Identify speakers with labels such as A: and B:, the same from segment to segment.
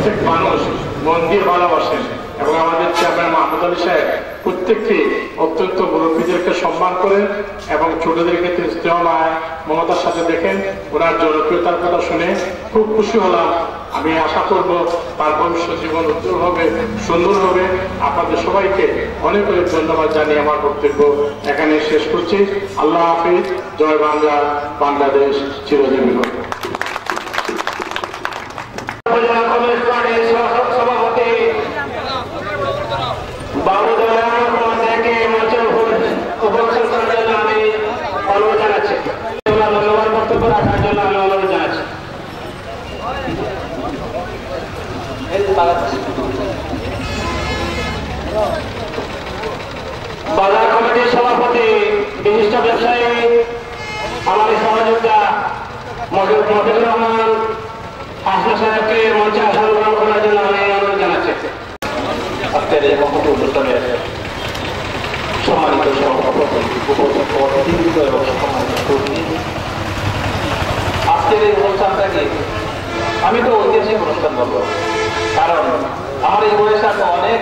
A: প্রত্যেক মানুষ মন দিয়ে ভালোবাসেন এবং আমাদের চেয়ারম্যান মাহমুদ আলী সাহেব প্রত্যেকটি অত্যন্ত মুরব্বীদেরকে সম্মান করেন এবং ছোটদেরকে তিনি স্নেহ মায় মমতার সাথে দেখেন। ওনার জনপ্রিয়তার কথা শুনে খুব খুশি হলাম। আমি আশা করব তার ভবিষ্যৎ জীবন উজ্জ্বল হবে, সুন্দর হবে। আপনাদের সবাইকে অনেক অনেক ধন্যবাদ জানিয়ে আমার বক্তব্য এখানে শেষ করছি। আল্লাহ হাফিজ। জয় বাংলা, বাংলাদেশ চিরজীবী হোক।
B: বাজার কমিটির সভাপতি বিশিষ্ট ব্যবসায়ী আমার সহযোগিতা মজিবুর রহমান হাসনা সাহেবকে মঞ্চে আসন গ্রহণ করার জন্য আমি অনুরোধ জানাচ্ছি। আজকের এই মহৎ অনুষ্ঠানে সম্মানিত সভাপতি, উপস্থিত এবং সম্মানিত কর্মী, আজকের এই অনুষ্ঠানটাকে আমি তো ঐতিহাসিক অনুষ্ঠান বলবো, কারণ আমার এই বয়সে আমি অনেক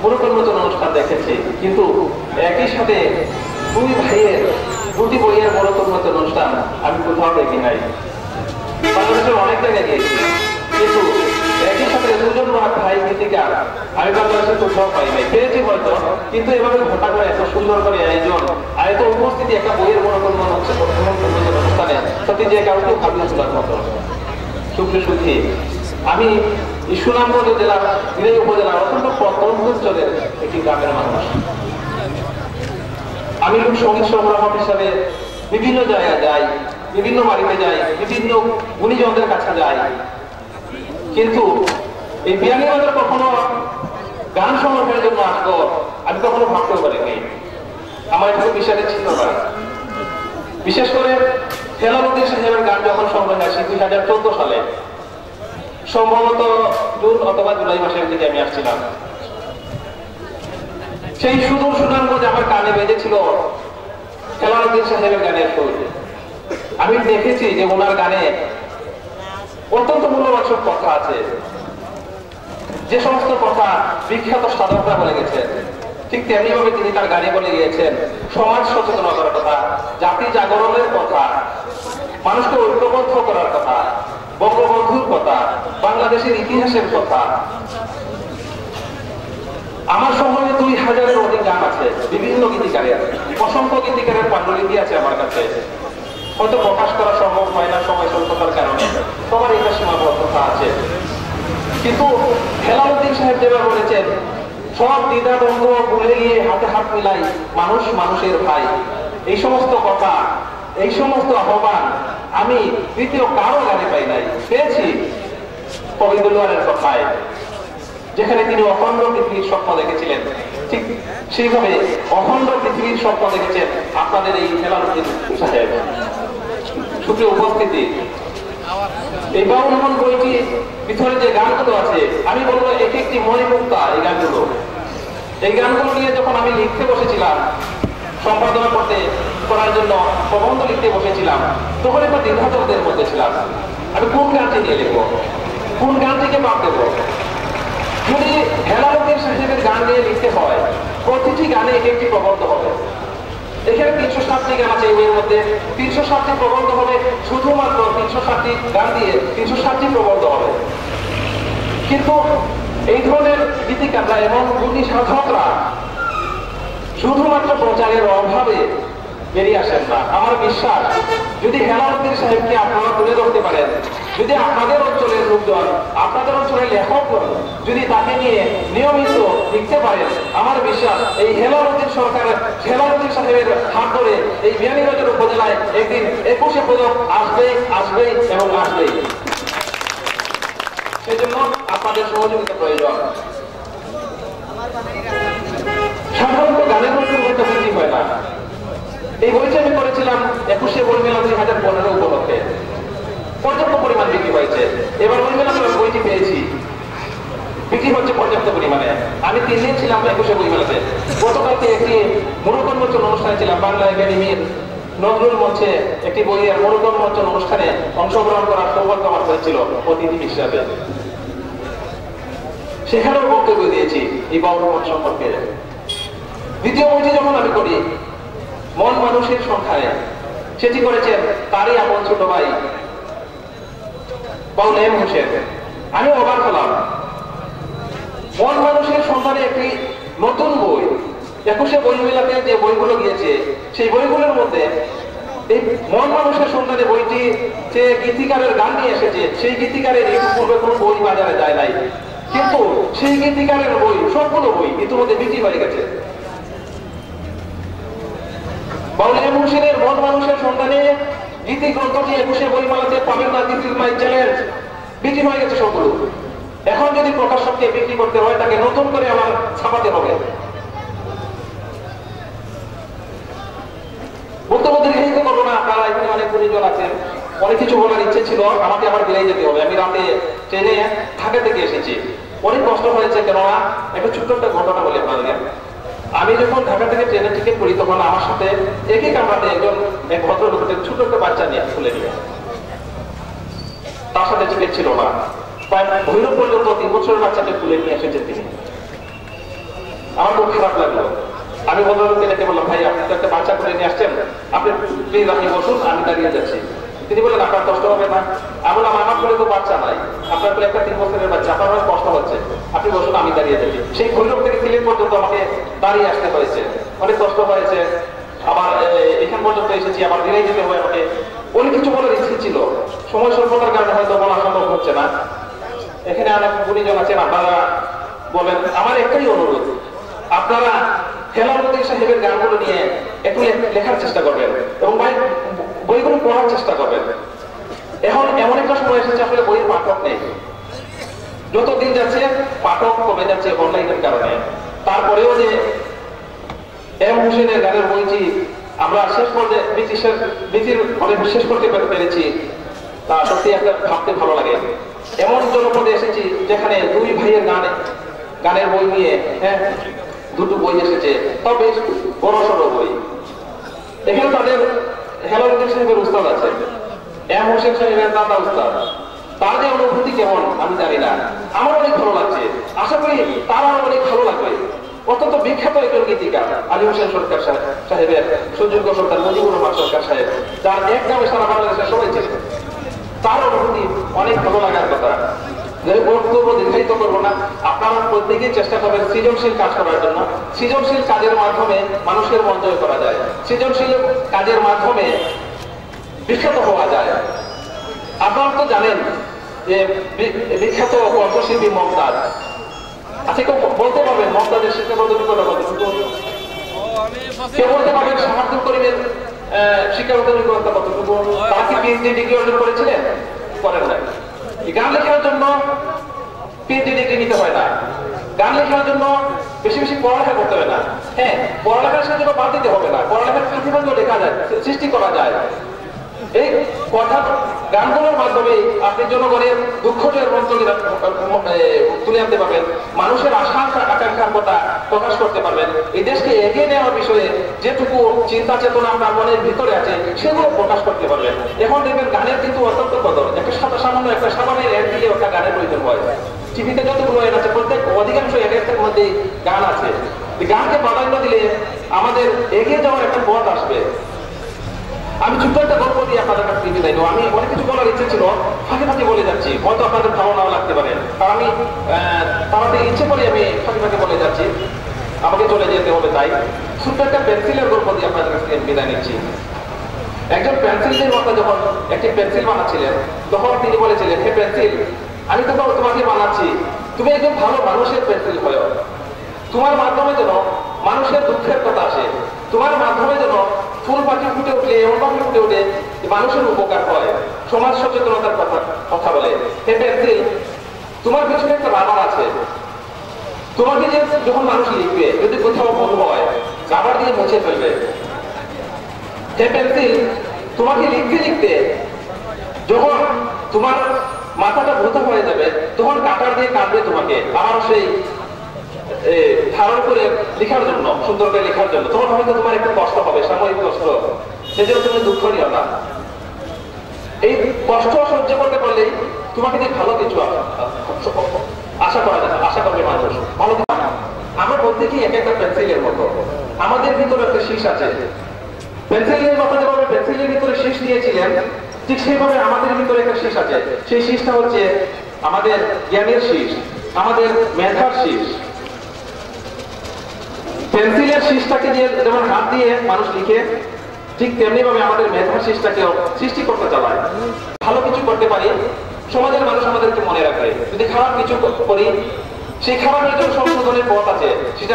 B: পুরোপরিবর্তন অনুষ্ঠান দেখেছি, কিন্তু একই সাথে দুই ভাইয়ের দুটি বইয়ের পুরোপরিবর্তন অনুষ্ঠান আমি কোথাও দেখি নাই। বাংলাদেশের অনেক জায়গায় গিয়েছি, কিন্তু একই সাথে দুজন ভাই গীতিকার আমি বাংলাদেশের কোথাও পাই নাই। পেয়েছি হয়তো, কিন্তু এভাবে ঘটা করে এত সুন্দর করে আয়োজন আর এত উপস্থিতি একটা বইয়ের পুরোপরিবর্তন হচ্ছে অনুষ্ঠানে সত্যি যে কাউকে ভাবিয়ে তোলার মতো। সুখী আমি সুনামগঞ্জ জেলার দিনাই উপজেলার অত্যন্ত প্রত্যন্ত অঞ্চলের একটি গ্রামের মানুষ। আমি সঙ্গীত সংগ্রাহক হিসাবে বিভিন্ন জায়গায় যাই, বিভিন্ন বাড়িতে যাই, বিভিন্ন গুণীজনদের কাছে যাই, কিন্তু এই বিয়ানীবাজার কখনো গান সংগ্রহের জন্য আসবো আমি কখনো ভাবতেও পারিনি। আমার এটা বিশ্বাসে ছিল না। বিশেষ করে হেলালুদ্দিন সাহেবের গান যখন সংগ্রহ আসে 2014 সালে, সম্ভবত জুন অথবা জুলাই মাসের দিকে আমি আসছিলাম। সেই সুদূর সুনামগঞ্জ আমার কানে বেজেছিল হেলালুদ্দিন সাহেবের গানের সুর। আমি দেখেছি যে ওনার গানে অত্যন্ত মূল্যবান সব কথা আছে, যে সমস্ত কথা বিখ্যাত সাধকরা বলে গেছেন, ঠিক তেমনি ভাবে তিনি তার গানে বলে গিয়েছেন সমাজ সচেতনতার কথা, জাতি জাগরণের কথা, মানুষকে ঐক্যবদ্ধ করার কথা, বঙ্গবন্ধুর কথা, বাংলাদেশের ইতিহাসের কথা। আমার সময়ে 2000-এর অধিক গান আছে, বিভিন্ন গীতিকারের, অসংখ্য গীতিকারের পাণ্ডুলিপি আছে আমার কাছে। হয়তো প্রকাশ করা সম্ভব হয় না সময় স্বল্পতার কারণে, সবার এটা সীমাবদ্ধতা আছে। কিন্তু হেলালুদ্দিন সাহেব যেভাবে বলেছেন, সব দ্বিধাদ্বন্দ্ব ভুলে গিয়ে হাতে হাত মিলাই মানুষ মানুষের ভাই, এই সমস্ত কথা, এই সমস্ত আহ্বান আমি দ্বিতীয় কারো গানে পাই নাই। পেয়েছি কবিদুল্লাহের কথায়, যেখানে তিনি অখণ্ড পৃথিবীর স্বপ্ন দেখেছিলেন, ঠিক সেইভাবে অখণ্ড পৃথিবীর স্বপ্ন দেখেছেন আপনাদের এই হেলালুদ্দিন সাহেব। সুপ্রিয় উপস্থিতি, এই বাউল মন বইটি ভিতরে যে গানগুলো আছে, আমি বলবো এক একটি মণিমুক্তা এই গানগুলো। এই গানগুলো নিয়ে যখন আমি লিখতে বসেছিলাম, সম্পাদনা করার জন্য প্রবন্ধ লিখতে বসেছিলাম, তখন একটা দ্বিধাদ্বন্দ্বের মধ্যে ছিলাম। আমি কোন গানটি নিয়ে লিখবো, কোন গানটিকে বাদ দেবো। যদি হেলালুদ্দিন সাহেবের গান নিয়ে লিখতে হয়, প্রতিটি গানে এক একটি প্রবন্ধ হবে। এখানে 307টি গান আছে, এর মধ্যে 307টি প্রবন্ধ হবে, শুধুমাত্র 307টি গান দিয়ে 307টি প্রবন্ধ হবে। কিন্তু এই ধরনের গীতিকাররা এবং গুণী সাধকরা শুধুমাত্র প্রচারের অভাবে বেরিয়ে আসেন না। আমার বিশ্বাস, যদি হেলালুদ্দিন সাহেবকে আপনারা তুলে ধরতে পারেন, যদি আপনাদের অঞ্চলের লোকজন, আপনাদের অঞ্চলের লেখকগণ যদি তাকে নিয়ে নিয়মিত লিখতে পারেন, আমার বিশ্বাস এই হেলালুদ্দিন সাহেবের হাত ধরে এই বিয়ানীবাজার উপজেলায় একদিন 21শে পদক আসবেই এবং আসবেই। সেজন্য আপনাদের সহযোগিতা প্রয়োজন। সাধারণত গানের মধ্যে হয়তো বৃদ্ধি হয় না। এই বইটি আমি করেছিলাম 21শে বইমেলা 2015 উপলক্ষে, পর্যাপ্ত পরিমাণ বিক্রি হয়েছে। এবার বইমেলা বইটি পেয়েছি, বিক্রি হচ্ছে পর্যাপ্ত পরিমাণে। আমি 3 দিন ছিলাম 21শে বইমেলাতে। গতকালকে একটি মনোকন্মোচন অনুষ্ঠানে ছিলাম, বাংলা একাডেমির নজরুল মঞ্চে একটি বইয়ের মনোকন্মোচন অনুষ্ঠানে অংশগ্রহণ করার সৌভাগ্য আমার হয়েছিল অতিথি হিসাবে। সেখানেও বক্তব্য দিয়েছি এই বাউল মন সম্পর্কে। দ্বিতীয় বইটি যখন আমি করি মন মানুষের সংখ্যায়, সেটি করেছেন তারই আপন ছোট ভাই বাউল এম হোসেন। আমি অবাক হলাম, মন মানুষের সন্ধানে একটি নতুন বই 21শে বই মেলাতে যে বইগুলো গিয়েছে সেই বইগুলোর মধ্যে এই মন মানুষের সন্ধানে বইটি যে গীতিকারের গান নিয়ে এসেছে, সেই গীতিকারের একটু পূর্বে কোনো বই বাজারে যায় নাই, কিন্তু সেই গীতিকারের বই সবগুলো বই ইতিমধ্যে বিক্রি হয়ে গেছে। বাউল এম হোসেনের মন মানুষের সন্ধানে গীতি গ্রন্থটি 21শে বইমেলাতে পাবেন না, দিস ইজ মাই চ্যালেঞ্জ, বিক্রি হয়ে গেছে সবগুলো। এখন যদি প্রকাশককে বিক্রি করতে হয় তাকে নতুন করে আমার ছাপাতে হবে। বক্তব্য দীর্ঘায়িত করবো না, আপনারা এখানে অনেক গুণীজন আছেন, অনেক কিছু বলার ইচ্ছে ছিল, আমাকে আবার বেরিয়ে যেতে হবে। আমি রাতে ট্রেনে ঢাকা থেকে এসেছি, অনেক কষ্ট হয়েছে, কেননা একটা ছোট্ট একটা ঘটনা বলে আপনাদের। আমি যখন ঢাকা থেকে ট্রেনের টিকিট করি তখন আমার সাথে একই কামরাতে এক ভদ্রলোকের ছোট একটা বাচ্চা নিয়ে খুলে নিয়ে, তার সাথে টিকিট ছিল না, প্রায় ভৈরব পর্যন্ত 3 বছরের বাচ্চাকে খুলে নিয়ে এসেছেন তিনি। আমার খুব খারাপ লাগলো। আমি ভদ্রলোককে ডেকে বললাম, ভাই আপনি তো একটা বাচ্চা করে নিয়ে আসছেন, আপনি প্লিজ আপনি বসুন, আমি দাঁড়িয়ে যাচ্ছি। তিনি বললেন আপনার কষ্ট হবে না? আমি বললাম আমার করে তো বাচ্চা নাই, আপনার করে একটা 3 বছরের বাচ্চা, আপনার অনেক কষ্ট হচ্ছে, আপনি বসুন আমি দাঁড়িয়ে যাচ্ছি। সেই ভৈরব থেকে সিলেট পর্যন্ত আমাকে দাঁড়িয়ে আসতে হয়েছে, অনেক কষ্ট হয়েছে। আবার এখান পর্যন্ত এসেছি, আবার বেরিয়ে যেতে হবে আমাকে। অনেক কিছু বলার ইচ্ছে ছিল, সময় স্বল্পতার কারণে হয়তো বলা সম্ভব হচ্ছে না। এখানে অনেক গুণীজন আছেন, আপনারা বলেন। আমার একটাই অনুরোধ, আপনারা হেলালুদ্দিন সাহেবের গানগুলো নিয়ে একটু লেখার চেষ্টা করবেন এবং বইগুলো পড়ার চেষ্টা করবেন। এখন এমন একটা সময় এসেছে আসলে বইয়ের পাঠক নেই, যত দিন যাচ্ছে পাঠক কমে যাচ্ছে অনলাইনের কারণে। তারপরেও যে এম হোসেনের গানের বইটি আমরা শেষ পর্যায়ে বিচির অনেক শেষ করতে পেরেছি, তা সত্যি একটা ভাবতে ভালো লাগে। এমন জনপদে এসেছি যেখানে 2 ভাইয়ের গানের বই নিয়ে দুটো বই এসেছে, তাও বেশ বড় সড়ো বই। এখানে তাদের হেলালুদ্দিন সাহেবের উস্তাদ আছে, এম হোসেন সাহেবের দাদা উস্তাদ, তার যে অনুভূতি কেমন আমি জানি না, আমার অনেক ভালো লাগছে, আশা করি তার অনেক ভালো লাগবে। অত্যন্ত বিখ্যাত একজন গীতিকার আলী হোসেন সরকার সাহেবের সুযোগ্য সরকার মুজিবুর রহমান সরকার সাহেব, যার এক নামে সারা বাংলাদেশের সবাই ছিল, তার অনুভূতি অনেক ভালো লাগার কথা। বক্তব্য দীর্ঘায়িত করবো না, আপনারা প্রত্যেকেই চেষ্টা করবেন সৃজনশীল কাজ করার জন্য। সৃজনশীল কাজের মাধ্যমে মানুষের মন জয় করা যায়, সৃজনশীল কাজের মাধ্যমে বিখ্যাত হওয়া যায়। আপনারা তো জানেন যে বিখ্যাত কণ্ঠশিল্পী মমতাজ, আচ্ছা কেউ বলতে পারবেন মমতাজের শিক্ষা পদ্ধতি কতটুকু? কেউ বলতে পারবেন শাহাদুল করিমের শিক্ষা পদ্ধতি কতটুকু? তারা কি পিএইচডি ডিগ্রি অর্জন করেছিলেন? করেন নাই। গান লেখার জন্য পিএইচডি ডিগ্রি নিতে হয় না, গান লেখার জন্য বেশি বেশি পড়ালেখা করতে হবে না। হ্যাঁ, পড়ালেখার সাথে বাদ দিতে হবে না, পড়ালেখার প্রতিবন্ধ লেখা যায়, সৃষ্টি করা যায়। এই কথা গানগুলোর মাধ্যমে আপনি জনগণের দুঃখের তুলে আনতে পারবেন, মানুষের আশা আকাঙ্ক্ষার কথা প্রকাশ করতে পারবেন, এই দেশকে এগিয়ে নেওয়ার বিষয়ে যেটুকু চিন্তা চেতনা আপনার মনের ভিতরে আছে সেগুলো প্রকাশ করতে পারবেন। এখন দেখবেন গানের কিন্তু অত্যন্ত কদর, একটা সামান্য একটা সাবানের অ্যাড দিয়ে একটা গানের প্রয়োজন হয়। টিভিতে যতগুলো অ্যাড আছে প্রত্যেক অধিকাংশ অ্যাডের মধ্যে গান আছে। গানকে প্রাধান্য দিলে আমাদের এগিয়ে যাওয়ার একটা পথ আসবে। আমি ছোট্ট একটা গল্প দিয়ে আপনাদের কাছে বিদায় দেবো। আমি অনেক কিছু বলার ইচ্ছে ছিল, ফাঁকে ফাঁকে বলে যাচ্ছি, হয়তো আপনাদের ভালো নাও লাগতে পারে, কারণ আমি তাড়াতে ইচ্ছে করে আমি ফাঁকে ফাঁকে বলে যাচ্ছি, আমাকে চলে যেতে হবে। তাই ছোট্ট একটা পেন্সিলের গল্প দিয়ে আপনাদের কাছে বিদায় নিচ্ছি। একজন পেন্সিল নির্মাতা যখন একটি পেন্সিল বানাচ্ছিলেন তখন তিনি বলেছিলেন, হে পেন্সিল, আমি তো তোমাকে বানাচ্ছি, তুমি একজন ভালো মানুষের পেন্সিল হয়ে, তোমার মাধ্যমে যেন মানুষের দুঃখের কথা আসে, তোমার মাধ্যমে যেন ফুল পাখি ফুটে উঠলে এমন পাখি ফুটে উঠে মানুষের উপকার হয়, সমাজ সচেতনতার কথা বলে। হে পেন্সিল, তোমার পিছনে একটা রাবার আছে, তোমাকে যে যখন মানুষ লিখবে যদি কোথাও ভুল হয় রাবার দিয়ে মুছে ফেলবে। হে পেন্সিল, তোমাকে লিখতে লিখতে যখন তোমার মাথাটা ভূতা হয়ে যাবে তখন কাটার দিয়ে কাটবে তোমাকে, আবার সেই ধারণ করে লেখার জন্য, সুন্দর করে লেখার জন্য। তখন হয়তো তোমার একটু কষ্ট হবে, সাময়িক কষ্ট, সেজন্য তুমি দুঃখ নিও না। এই কষ্ট সহ্য করতে পারলেই তোমাকে যে ভালো কিছু আশা করা যায়, আশা করবে প্রত্যেকেই এক একটা পেন্সিলের মতো। আমাদের ভিতরে একটা শীষ আছে, পেন্সিলের কথা যেভাবে পেন্সিলের ভিতরে শীষ দিয়েছিলেন, ঠিক সেইভাবে আমাদের ভিতরে একটা শীষ আছে। সেই শীষটা হচ্ছে আমাদের জ্ঞানের শীষ, আমাদের মেধার শীষ। পেন্সিলের শীষটাকে দিয়ে যেমন হাত দিয়ে মানুষ লিখে, ঠিক তেমনি ভাবে আমাদের মেধার শীষটাকেও সৃষ্টি করতে চালায়। ভালো কিছু করতে পারি, সমাজের মানুষ আমাদেরকে মনে রাখে। যদি খারাপ কিছু করি, সেই খারাপের জন্য সংশোধনের পথ আছে। সেটা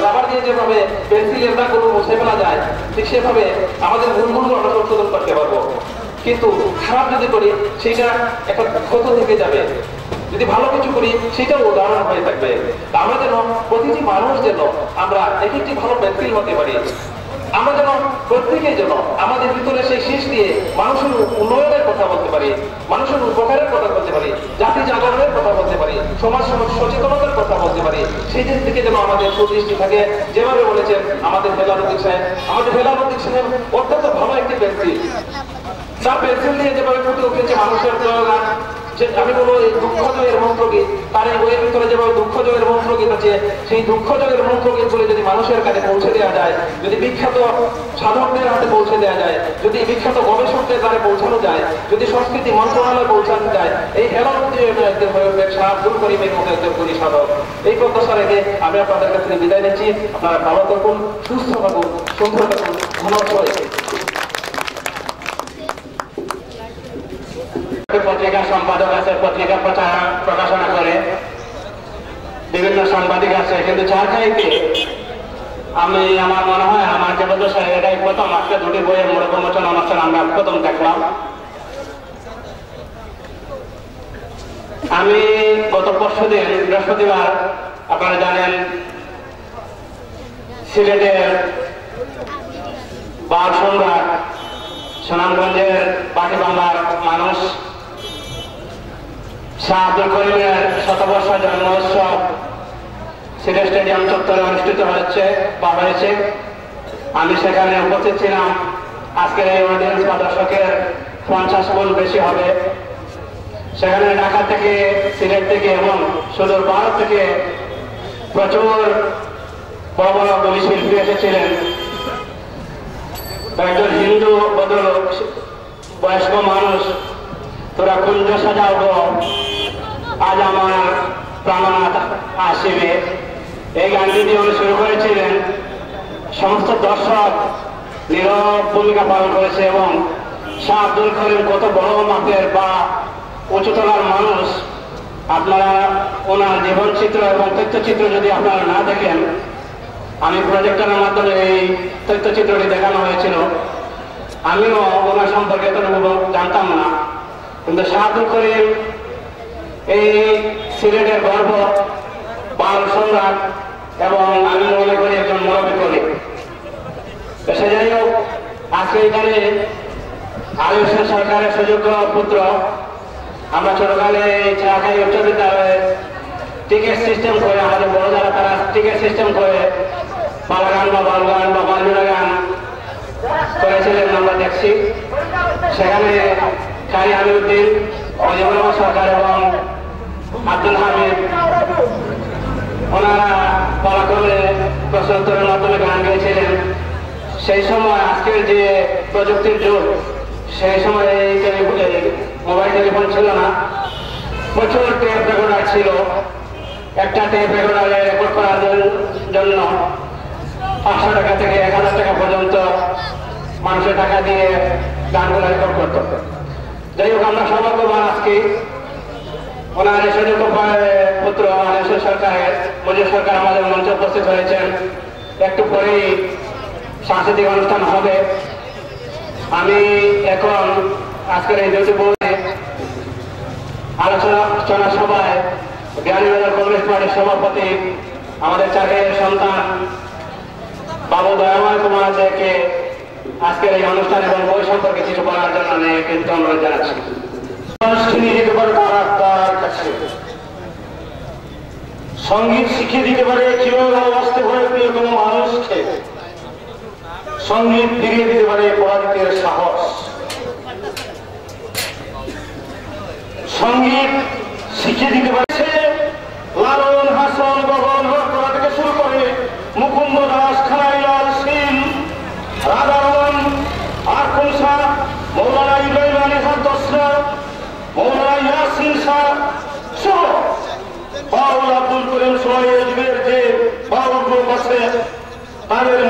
B: রাবার দিয়ে যেভাবে পেন্সিলের দাগগুলো মুছে ফেলা যায়, ঠিক সেভাবে আমাদের ভুলগুলো আমরা সংশোধন করতে পারবো। কিন্তু খারাপ যদি করি, সেটা একটা ক্ষত থেকে যাবে। যদি ভালো কিছু করি, সেটাও উদাহরণ হয়ে থাকবে। আমরা যেন প্রতিটি মানুষ যেন আমরা এক একটি ভালো পেন্সিল হতে পারি। আমরা যেন প্রত্যেকেই যেন আমাদের ভিতরে সেই শীষ দিয়ে মানুষের উন্নয়নের কথা বলতে পারি, মানুষের উপকারের কথা বলতে পারি, জাতি জাগরণের কথা বলতে পারি, সমাজ সচেতনতার কথা বলতে পারি। সেই দিক থেকে যেন আমাদের সুদৃষ্টি থাকে। যেভাবে বলেছেন আমাদের হেলালুদ্দিন সাহেব, আমাদের হেলালুদ্দিন সাহেব অত্যন্ত ভালো একটি পেন্সিল। তার পেন্সিল দিয়ে যেভাবে ফুটে উঠেছে মানুষের প্রয়োজন, আমি বলবো এই দুঃখ জয়ের মন্ত্রগীত, তার এই বইয়ের ভিতরে যেভাবে দুঃখ জয়ের মন্ত্রগীত আছে, সেই দুঃখ জয়ের মন্ত্রগীত গুলো যদি মানুষের কাছে পৌঁছে দেওয়া যায়, যদি বিখ্যাত সাধকদের হাতে পৌঁছে দেওয়া যায়, যদি বিখ্যাত গবেষকদের দ্বারা পৌঁছানো যায়, যদি সংস্কৃতি মন্ত্রণালয়ে পৌঁছানো যায়, এই হেলালুদ্দিন একজন হয়ে উঠবেন শাহ আব্দুল করিমের মতো একজন কবি সাধক। এই প্রত্যাশা রেখে আমি আপনাদের কাছে বিদায় নিচ্ছি। আপনারা ভালো থাকুন, সুস্থ থাকুন, সুন্দর থাকুন। ধন্যবাদ সবাইকে।
C: পত্রিকা সম্পাদক আছে, পত্রিকা প্রকাশনা করে, বিভিন্ন সাংবাদিক আছে, কিন্তু চারখাইতে আমি আমার মনে হয় আমার যেবছর এটাই প্রথম, আজকে দুটি বইয়ের মোড় প্রমোচন অনুষ্ঠান আমরা প্রথম দেখলাম। আমি গত পরশুদিন বৃহস্পতিবার, আপনারা জানেন সিলেটের বাল সম্রাট সুনামগঞ্জের বাকি বাংলার মানুষ শাহ আব্দুল করিমের শতবর্ষ জন্ম উৎসব সিলেট স্টেডিয়াম চত্বরে অনুষ্ঠিত হয়েছে। আমি সেখানে উপস্থিত ছিলাম। আজকের এই অডিয়েন্স বা দর্শকের 50 গুণ বেশি হবে। সেখানে ঢাকা থেকে, সিলেট থেকে এবং সুদূর ভারত থেকে প্রচুর বড় বড় কবি শিল্পী এসেছিলেন। একজন হিন্দু ভদ্রলোক, বয়স্ক মানুষ, তোরা কুঞ্জ সাজাব আজ আমার প্রাণনাথ আসিবে, এই গানটি দিয়ে উনি শুরু করেছিলেন। সমস্ত দর্শক নীরব ভূমিকা পালন করেছে এবং শাহ আব্দুল করিম কত বড় মাপের বা উচ্চতলার মানুষ, আপনারা ওনার জীবনচিত্র এবং তথ্যচিত্র যদি আপনারা না দেখেন, আমি প্রজেক্টরের মাধ্যমে এই তথ্যচিত্রটি দেখানো হয়েছিল। আমিও ওনার সম্পর্কে এতটুকু জানতাম না, কিন্তু শাহ আব্দুল করিম এই সিলেটের গর্ব, বাল সম্রাট এবং আমি মনে করি একজন মুরব্বী কবি। সে যাই হোক, আজকে এখানে আয়ুষ সরকারের সুযোগ্য পুত্র, আমরা ছোটকালে চাকাই উচ্চ বিদ্যালয়ে টিকিট সিস্টেম করে, আমাদের বড় যারা তারা টিকিট সিস্টেম করে বালগান বা বালগান বা বালজুড়া গান করেছিলেন, আমরা দেখছি। সেখানে কারি আমিউদ্দিন, অজিবুর রহমান সরকার এবং আব্দুল হামিদ ওনারা পালাক্রমে প্রশ্নোত্তরের মাধ্যমে গান গেয়েছিলেন। সেই সময় আজকের যে প্রযুক্তির যুগ, সেই সময় এই মোবাইল টেলিফোন ছিল না, প্রচুর টেপ রেকর্ডার ছিল। একটা টেপ রেকর্ডারে রেকর্ড করার জন্য 500 টাকা থেকে 1000 টাকা পর্যন্ত মানুষের টাকা দিয়ে গানগুলো রেকর্ড করত। যাই হোক, আমরা সৌভাগ্যবান আজকে ওনার সুযোগ্য পুত্র আয়ুষ সরকারের মজিদ সরকার আমাদের মঞ্চে উপস্থিত হয়েছেন। একটু পরেই সাংস্কৃতিক অনুষ্ঠান হবে। আমি এখন আজকের এই দুটি বই আলোচনা সভায় বিহারীবাজার কংগ্রেস পার্টির সভাপতি, আমাদের চাকরির সন্তান বাবু দয়াময় কুমার দেকে আজকের এই অনুষ্ঠান এবং বই সম্পর্কে কিছু বলার জন্য কিন্তু অনুরোধ জানাচ্ছি।
D: সঙ্গীত শিখিয়ে দিতে পারে কিভাবে ভালোবাসতে পারে প্রিয়তম মানুষকে, সঙ্গীত ফিরিয়ে দিতে পারে পরাজিতের সাহস, সঙ্গীত শিখিয়ে দিতে পারে লালন হাসন গগন থেকে শুরু বাউল আব্দুল করিম সোহাইয়ের যে বাউল গ্রুপ আছে তাদের